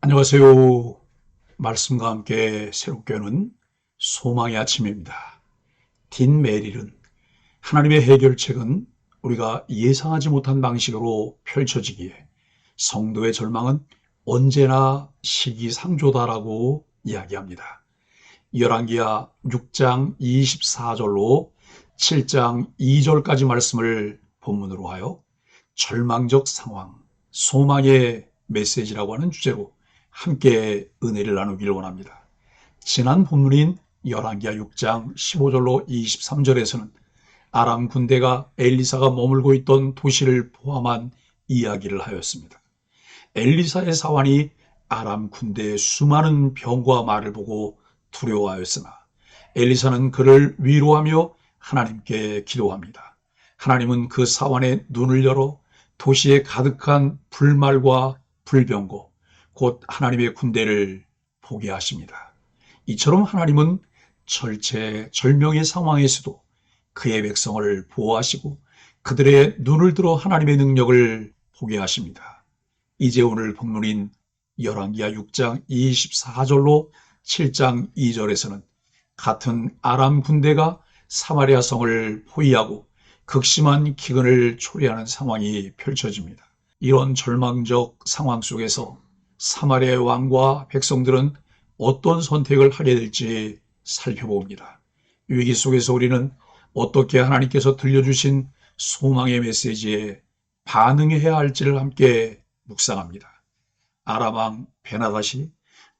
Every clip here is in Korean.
안녕하세요. 말씀과 함께 새롭게 여는 소망의 아침입니다. 딘 메릴은 하나님의 해결책은 우리가 예상하지 못한 방식으로 펼쳐지기에 성도의 절망은 언제나 시기상조다라고 이야기합니다. 열왕기하 6장 24절로 7장 2절까지 말씀을 본문으로 하여 절망적 상황, 소망의 메시지라고 하는 주제로 함께 은혜를 나누기를 원합니다. 지난 본문인 열왕기하 6장 15절로 23절에서는 아람 군대가 엘리사가 머물고 있던 도시를 포함한 이야기를 하였습니다. 엘리사의 사환이 아람 군대의 수많은 병과 말을 보고 두려워하였으나 엘리사는 그를 위로하며 하나님께 기도합니다. 하나님은 그 사환의 눈을 열어 도시에 가득한 불말과 불병거, 곧 하나님의 군대를 보게 하십니다. 이처럼 하나님은 절체절명의 상황에서도 그의 백성을 보호하시고 그들의 눈을 들어 하나님의 능력을 보게 하십니다. 이제 오늘 본문인 열왕기하 6장 24절로 7장 2절에서는 같은 아람 군대가 사마리아 성을 포위하고 극심한 기근을 초래하는 상황이 펼쳐집니다. 이런 절망적 상황 속에서 사마리아의 왕과 백성들은 어떤 선택을 하게 될지 살펴봅니다. 위기 속에서 우리는 어떻게 하나님께서 들려주신 소망의 메시지에 반응해야 할지를 함께 묵상합니다. 아람 왕 베나닷이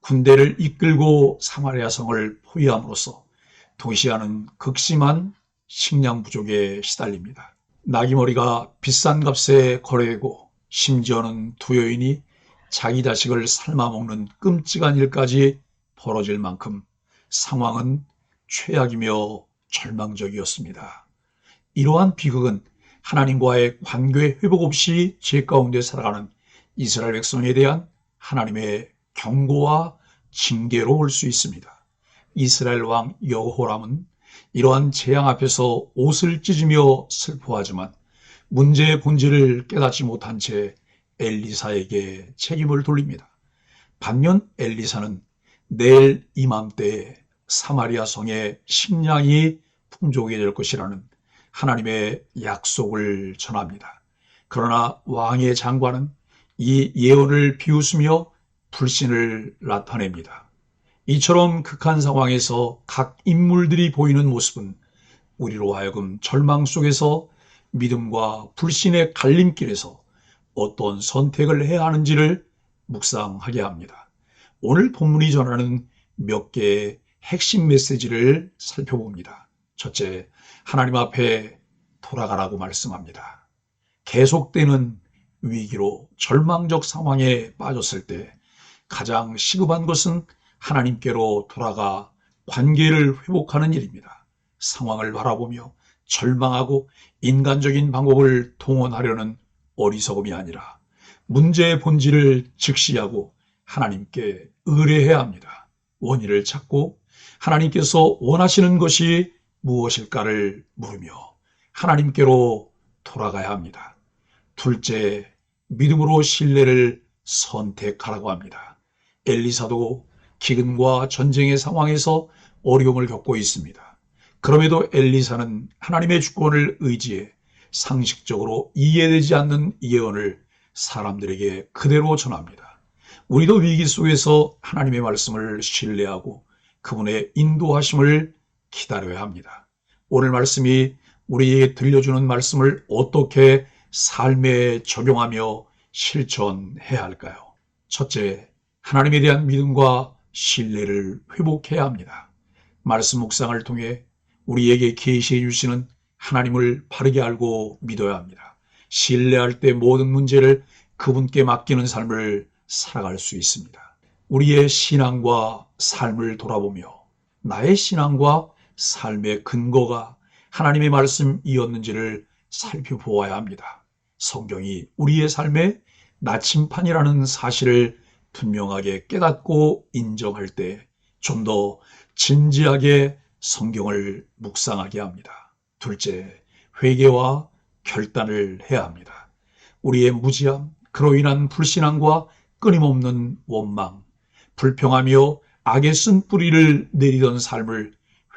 군대를 이끌고 사마리아 성을 포위함으로써 도시아는 극심한 식량 부족에 시달립니다. 나귀머리가 비싼 값에 거래되고 심지어는 두 여인이 자기 자식을 삶아먹는 끔찍한 일까지 벌어질 만큼 상황은 최악이며 절망적이었습니다. 이러한 비극은 하나님과의 관계 회복 없이 죄 가운데 살아가는 이스라엘 백성에 대한 하나님의 경고와 징계로 올 수 있습니다. 이스라엘 왕 여호람은 이러한 재앙 앞에서 옷을 찢으며 슬퍼하지만 문제의 본질을 깨닫지 못한 채 엘리사에게 책임을 돌립니다. 반면 엘리사는 내일 이맘때에 사마리아 성에 식량이 풍족이 될 것이라는 하나님의 약속을 전합니다. 그러나 왕의 장관은 이 예언을 비웃으며 불신을 나타냅니다. 이처럼 극한 상황에서 각 인물들이 보이는 모습은 우리로 하여금 절망 속에서 믿음과 불신의 갈림길에서 어떤 선택을 해야 하는지를 묵상하게 합니다. 오늘 본문이 전하는 몇 개의 핵심 메시지를 살펴봅니다. 첫째, 하나님 앞에 돌아가라고 말씀합니다. 계속되는 위기로 절망적 상황에 빠졌을 때 가장 시급한 것은 하나님께로 돌아가 관계를 회복하는 일입니다. 상황을 바라보며 절망하고 인간적인 방법을 동원하려는 어리석음이 아니라 문제의 본질을 직시하고 하나님께 의뢰해야 합니다. 원인을 찾고 하나님께서 원하시는 것이 무엇일까를 물으며 하나님께로 돌아가야 합니다. 둘째, 믿음으로 신뢰를 선택하라고 합니다. 엘리사도 기근과 전쟁의 상황에서 어려움을 겪고 있습니다. 그럼에도 엘리사는 하나님의 주권을 의지해 상식적으로 이해되지 않는 예언을 사람들에게 그대로 전합니다. 우리도 위기 속에서 하나님의 말씀을 신뢰하고 그분의 인도하심을 기다려야 합니다. 오늘 말씀이 우리에게 들려주는 말씀을 어떻게 삶에 적용하며 실천해야 할까요? 첫째, 하나님에 대한 믿음과 신뢰를 회복해야 합니다. 말씀 묵상을 통해 우리에게 계시해 주시는 하나님을 바르게 알고 믿어야 합니다. 신뢰할 때 모든 문제를 그분께 맡기는 삶을 살아갈 수 있습니다. 우리의 신앙과 삶을 돌아보며 나의 신앙과 삶의 근거가 하나님의 말씀이었는지를 살펴보아야 합니다. 성경이 우리의 삶의 나침판이라는 사실을 분명하게 깨닫고 인정할 때 좀 더 진지하게 성경을 묵상하게 합니다. 둘째, 회개와 결단을 해야 합니다. 우리의 무지함, 그로 인한 불신앙과 끊임없는 원망, 불평하며 악에 쓴 뿌리를 내리던 삶을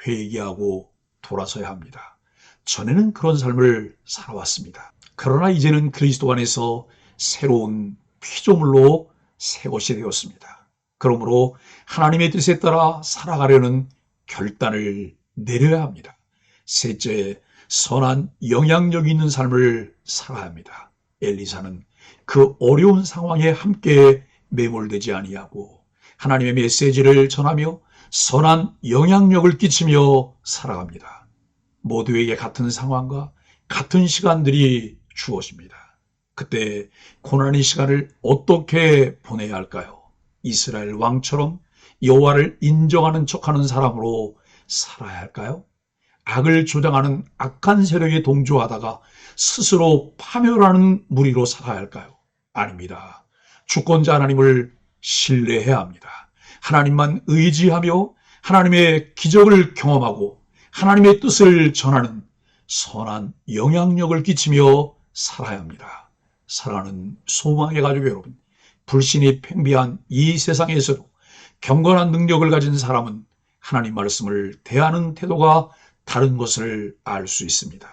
회개하고 돌아서야 합니다. 전에는 그런 삶을 살아왔습니다. 그러나 이제는 그리스도 안에서 새로운 피조물로 새 것이 되었습니다. 그러므로 하나님의 뜻에 따라 살아가려는 결단을 내려야 합니다. 셋째, 선한 영향력 있는 삶을 살아야 합니다. 엘리사는 그 어려운 상황에 함께 매몰되지 아니하고 하나님의 메시지를 전하며 선한 영향력을 끼치며 살아갑니다. 모두에게 같은 상황과 같은 시간들이 주어집니다. 그때 고난의 시간을 어떻게 보내야 할까요? 이스라엘 왕처럼 여호와를 인정하는 척하는 사람으로 살아야 할까요? 악을 조장하는 악한 세력에 동조하다가 스스로 파멸하는 무리로 살아야 할까요? 아닙니다. 주권자 하나님을 신뢰해야 합니다. 하나님만 의지하며 하나님의 기적을 경험하고 하나님의 뜻을 전하는 선한 영향력을 끼치며 살아야 합니다. 사랑하는 소망의 가족 여러분, 불신이 팽배한 이 세상에서도 경건한 능력을 가진 사람은 하나님 말씀을 대하는 태도가 다른 것을 알 수 있습니다.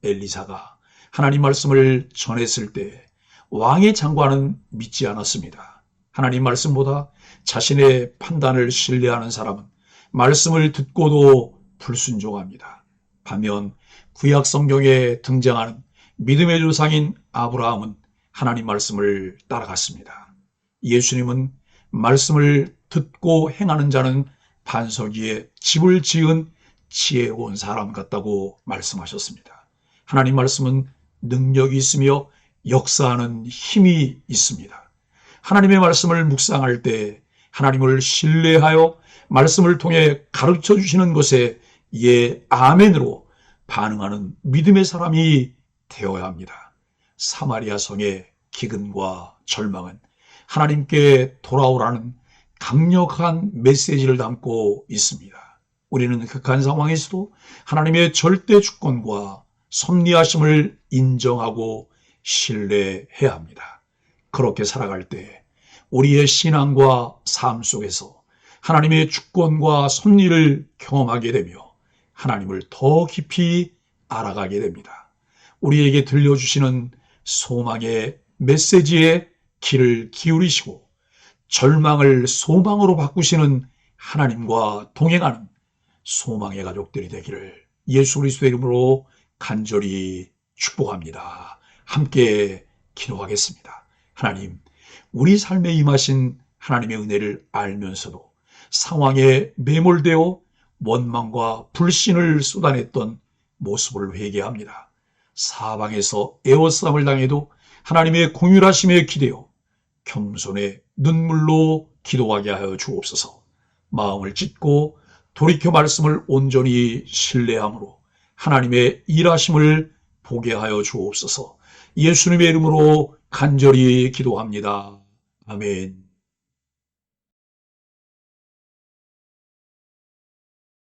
엘리사가 하나님 말씀을 전했을 때 왕의 장관은 믿지 않았습니다. 하나님 말씀보다 자신의 판단을 신뢰하는 사람은 말씀을 듣고도 불순종합니다. 반면 구약 성경에 등장하는 믿음의 조상인 아브라함은 하나님 말씀을 따라갔습니다. 예수님은 말씀을 듣고 행하는 자는 반석 위에 집을 지은 지혜로운 사람 같다고 말씀하셨습니다. 하나님 말씀은 능력이 있으며 역사하는 힘이 있습니다. 하나님의 말씀을 묵상할 때 하나님을 신뢰하여 말씀을 통해 가르쳐 주시는 것에 예, 아멘으로 반응하는 믿음의 사람이 되어야 합니다. 사마리아 성의 기근과 절망은 하나님께 돌아오라는 강력한 메시지를 담고 있습니다. 우리는 극한 상황에서도 하나님의 절대 주권과 섭리하심을 인정하고 신뢰해야 합니다. 그렇게 살아갈 때 우리의 신앙과 삶 속에서 하나님의 주권과 섭리를 경험하게 되며 하나님을 더 깊이 알아가게 됩니다. 우리에게 들려주시는 소망의 메시지에 귀를 기울이시고 절망을 소망으로 바꾸시는 하나님과 동행하는 소망의 가족들이 되기를 예수 그리스도의 이름으로 간절히 축복합니다. 함께 기도하겠습니다. 하나님, 우리 삶에 임하신 하나님의 은혜를 알면서도 상황에 매몰되어 원망과 불신을 쏟아냈던 모습을 회개합니다. 사방에서 애워싸움을 당해도 하나님의 공율하심에 기대어 겸손의 눈물로 기도하게 하여 주옵소서. 마음을 찢고 돌이켜 말씀을 온전히 신뢰함으로 하나님의 일하심을 보게 하여 주옵소서. 예수님의 이름으로 간절히 기도합니다. 아멘.